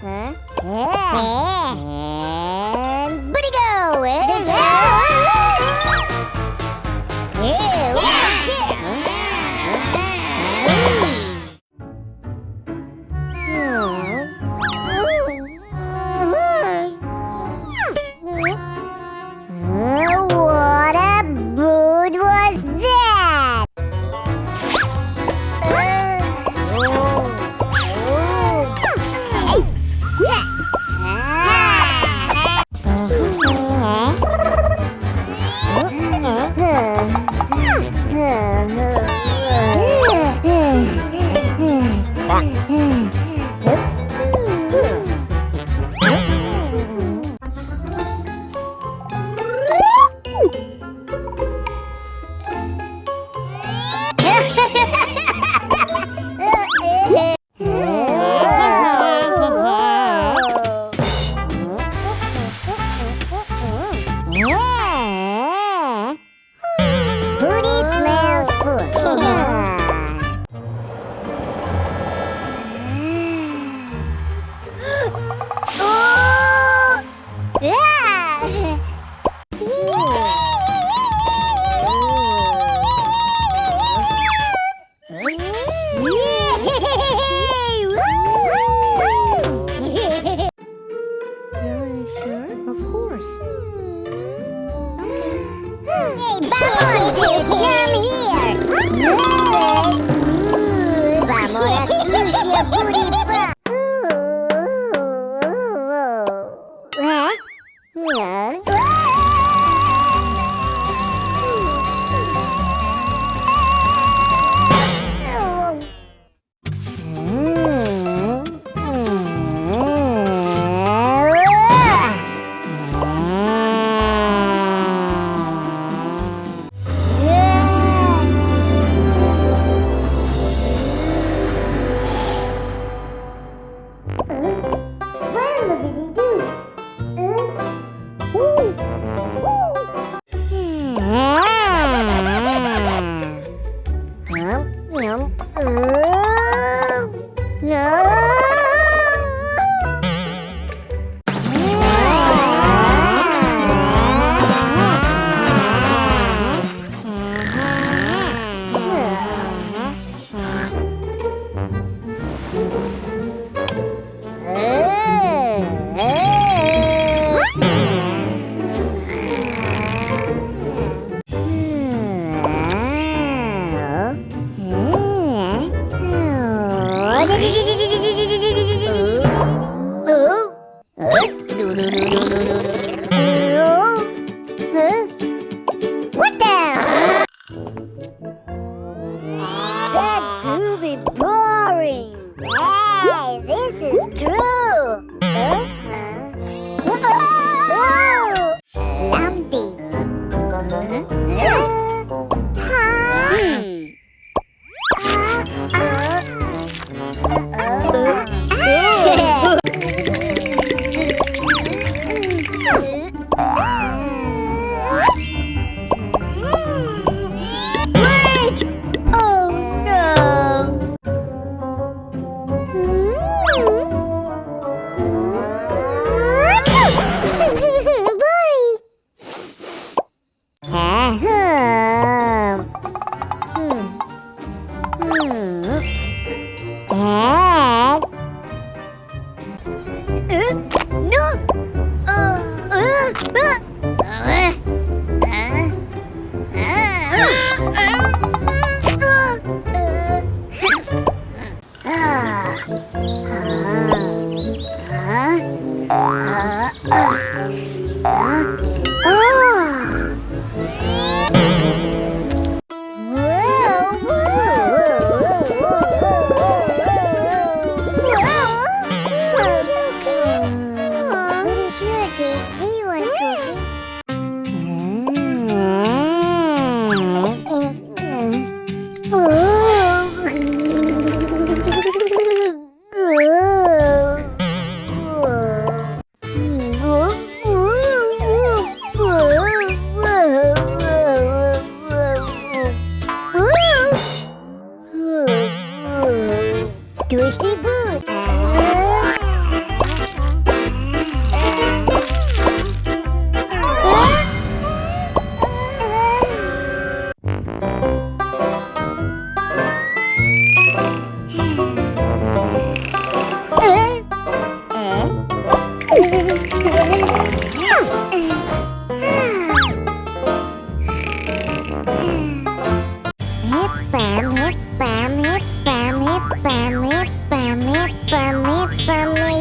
And pretty go! What a boot was that? Booty smells food. You're sure? Of course. Hey, vamos, dude, come here! Vamos a squeeze your booty bump! What the? That do be boring. Hey, this is true. Lumpy. Wait! Oh no!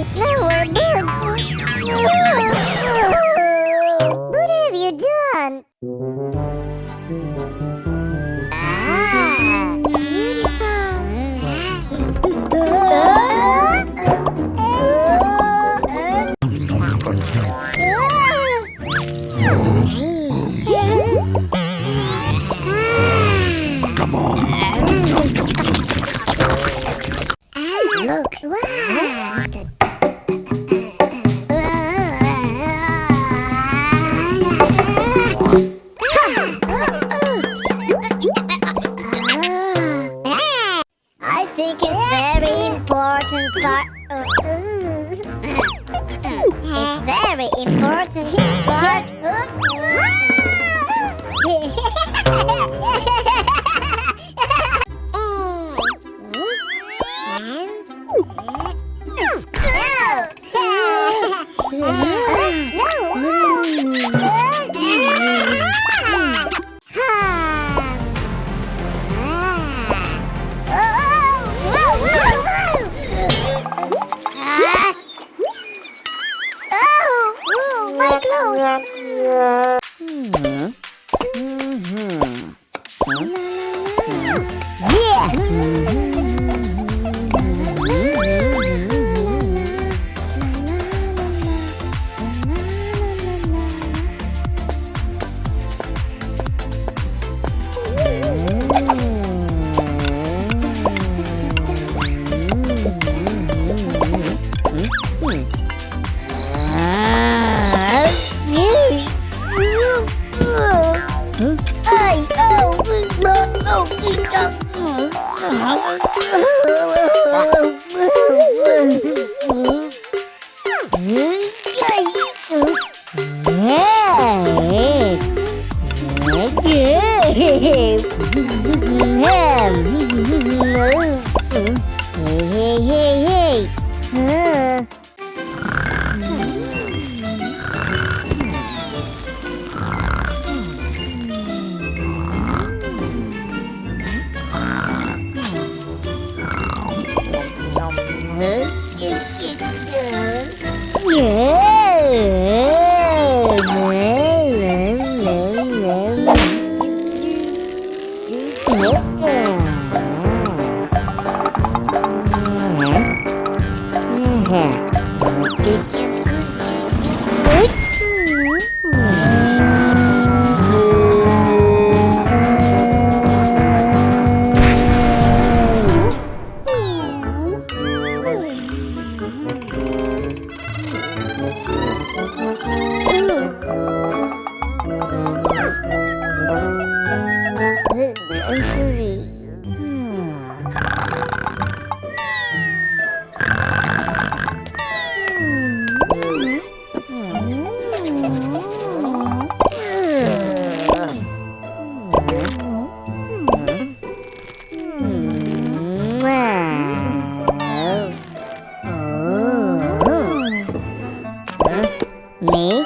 Slower, bird. What have you done? Come on. Look. Wow. I think it's very important part. It's very important part. My clothes. Me?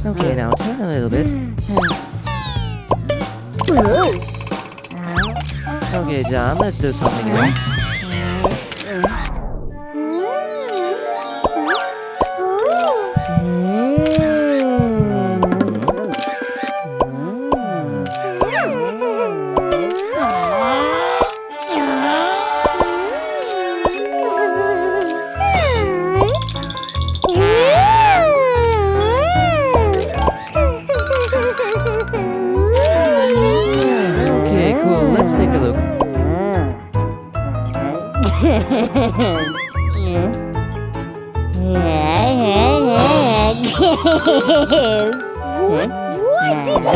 Okay, now turn a little bit. Okay, John, let's do something else. Okay, cool. Let's take a look. What did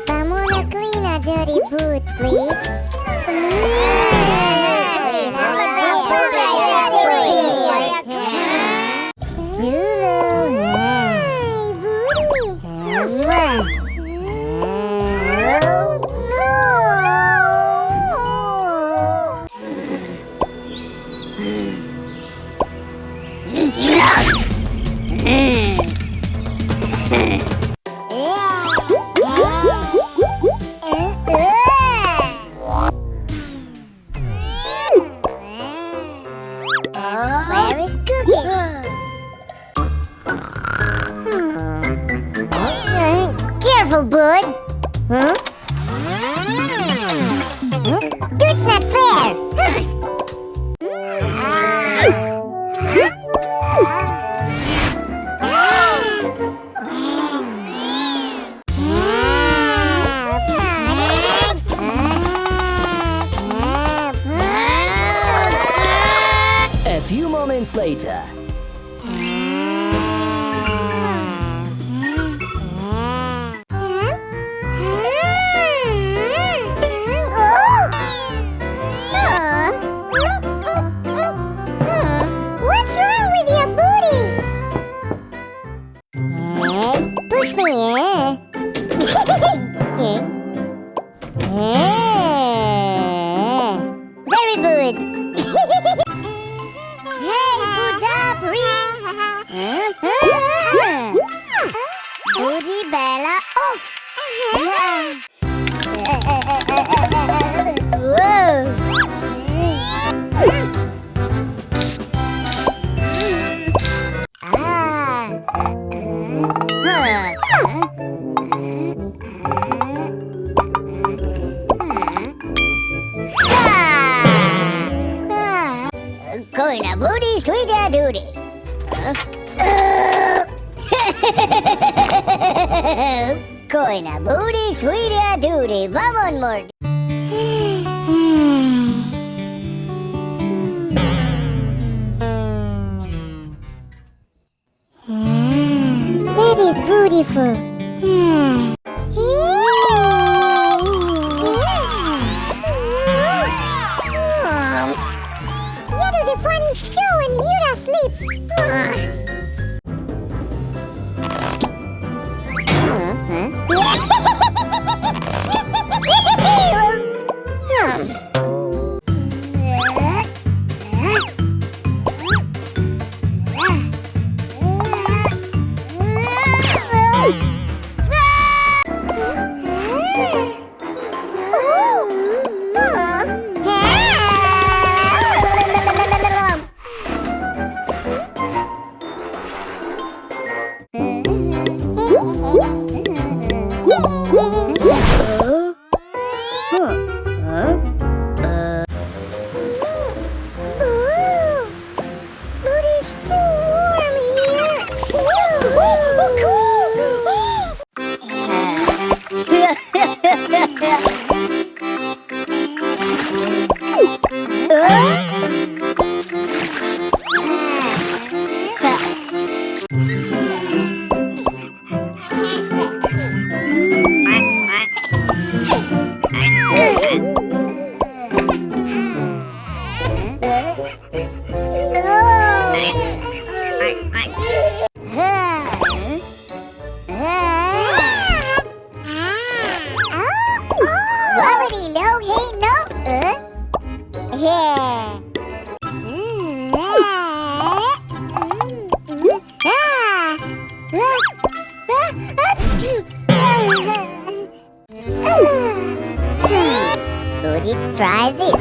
Someone clean a dirty boot, please. Where is Cookie? Careful, bud. Huh? That's not fair. A few moments later. What's wrong with your booty? Push me, Very good. Hey, good job, Booty Bella off. Whoa. Going a booty, sweeter duty. Going a booty, sweeter duty. One more. That is beautiful. You do the funny show and you're asleep. Yeah. Would you try this?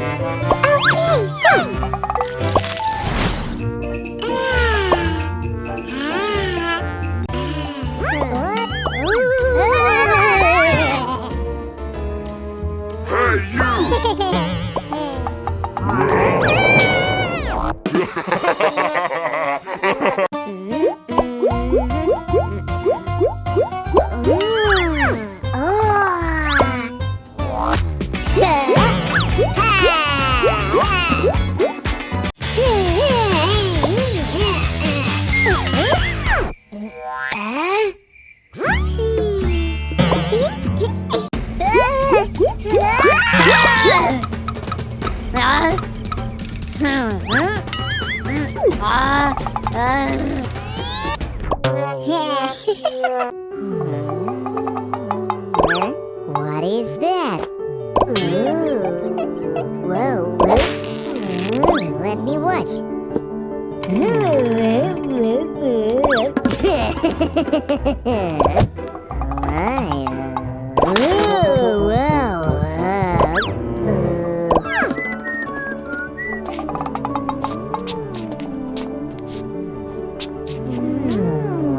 Okay, thanks. What is that? Ooh. Whoa. Let me watch.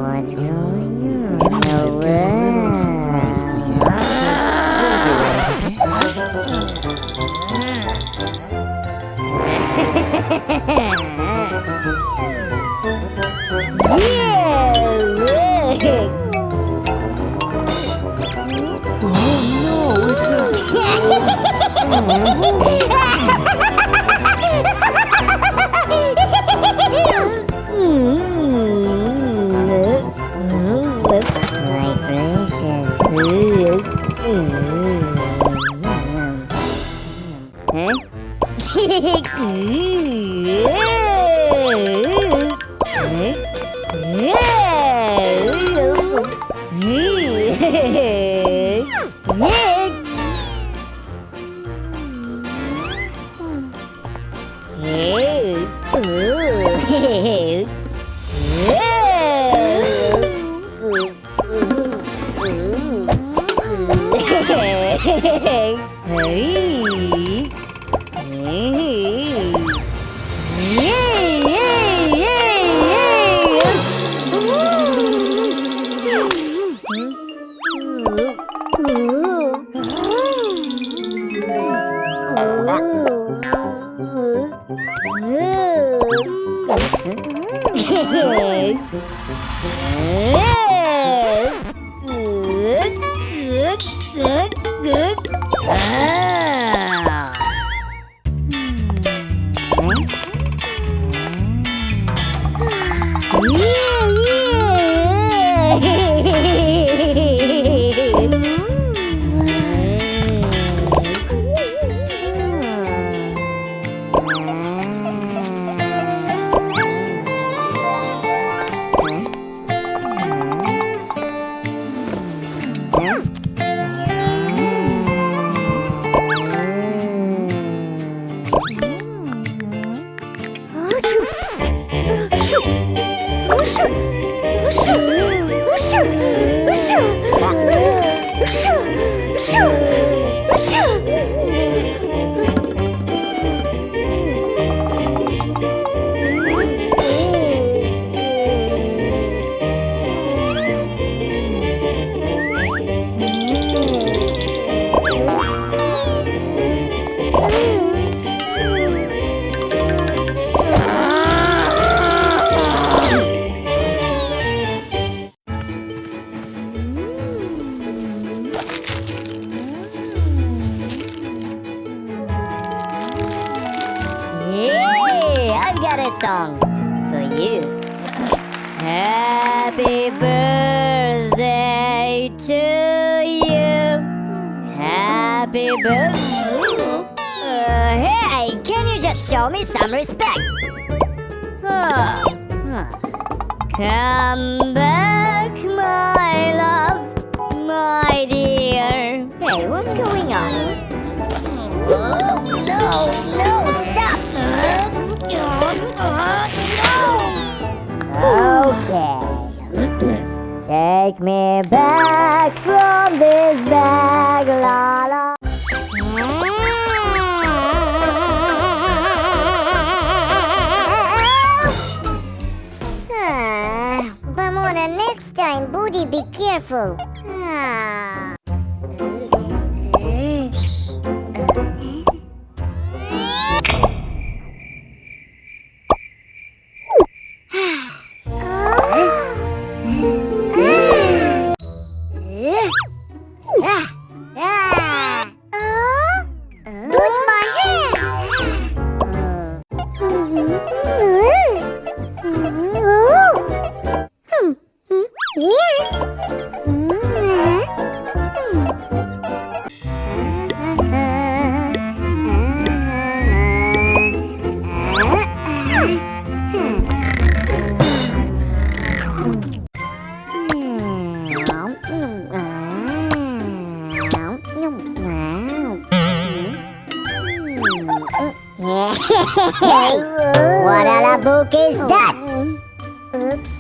What's going on? I've got a little surprise for you. Just close your eyes, okay? Oh no, it's My precious. Song for you. Happy birthday to you. Happy birthday. Hey, can you just show me some respect? Come back, my love, my dear. Hey, what's going on? Oh, no, stop! Take me back from this bag, la la. Bamona, next time, Booty, be careful. Boots my hair! Hey, what a la book is that? Oops.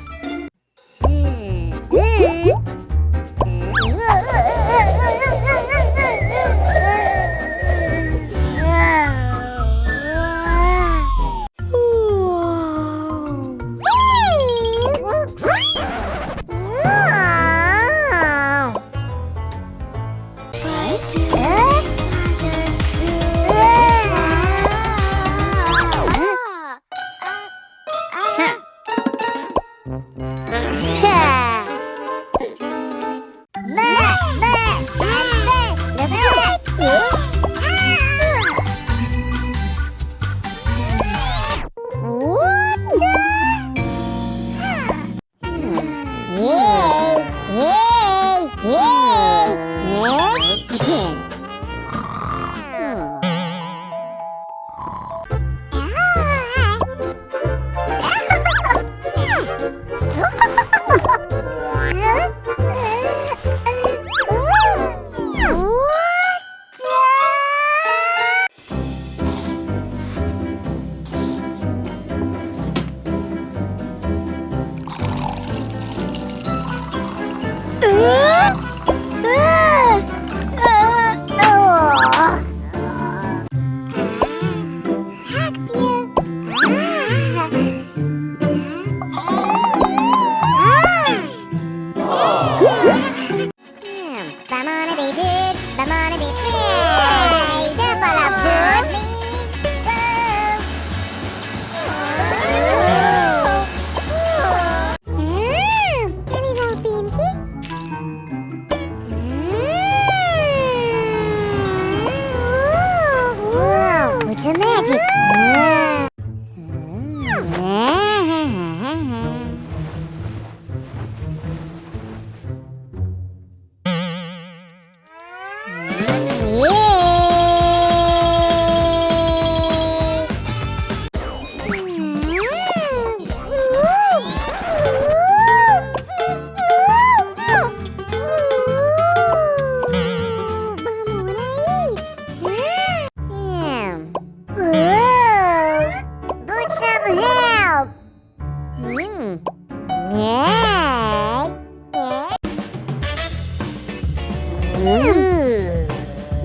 It's a magic.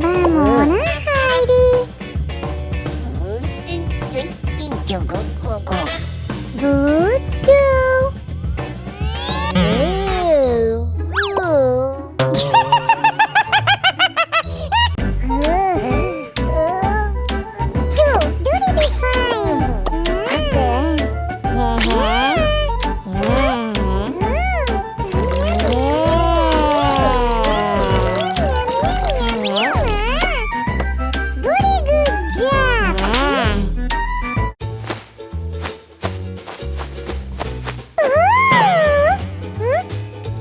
Bamona, Heidi. Boots go. Doody be fine. Very good job.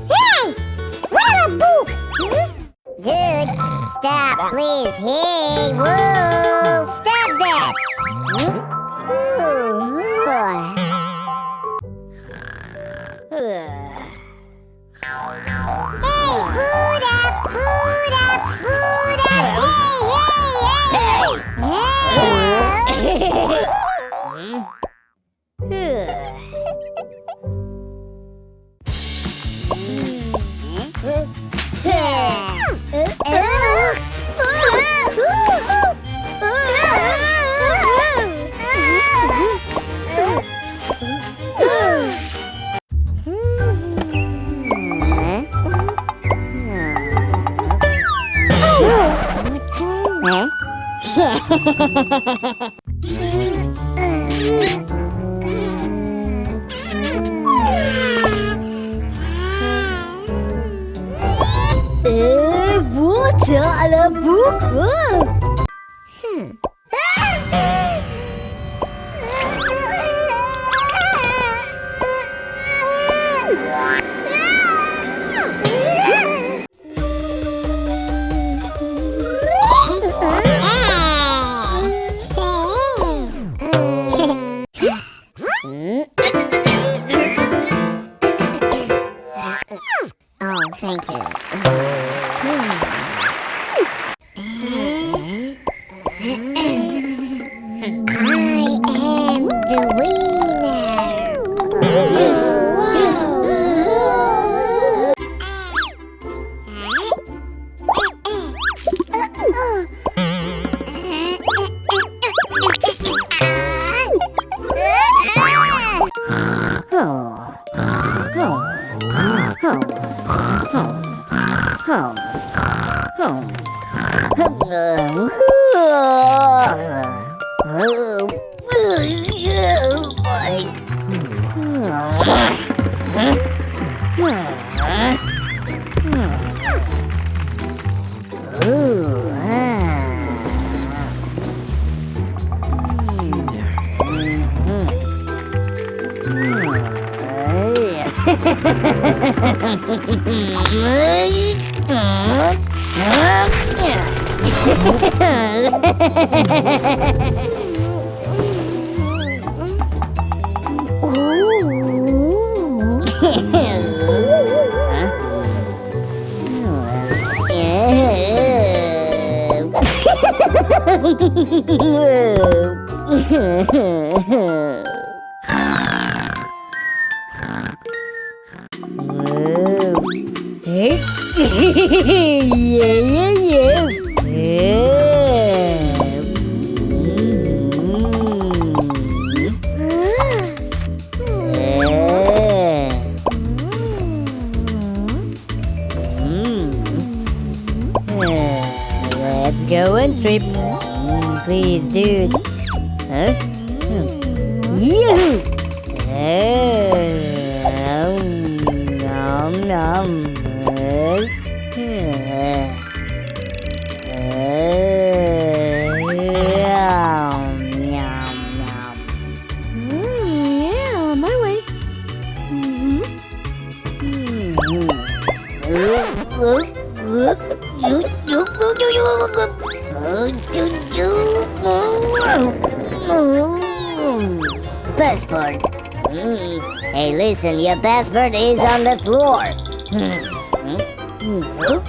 Hey! What a book! Dude, stop, please. Hey, whoa! Stop that! Hey, boot up, boot up, boot up! Hey, hey, hey! Hey! Buta ala buku. Oh, thank you. I am the winner. Let's go and trip. Please, dude. Huh? Yoo-hoo! Nom nom. Yeah, on my way. Passport. Hey, listen, your passport is on the floor. Oh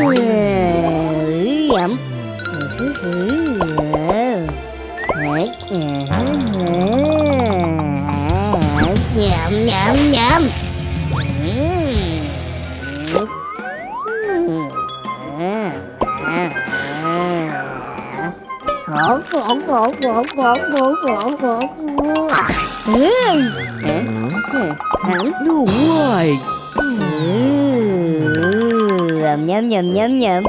yeah. Yum. Yum yum yum. No way! Yum yum yum yum.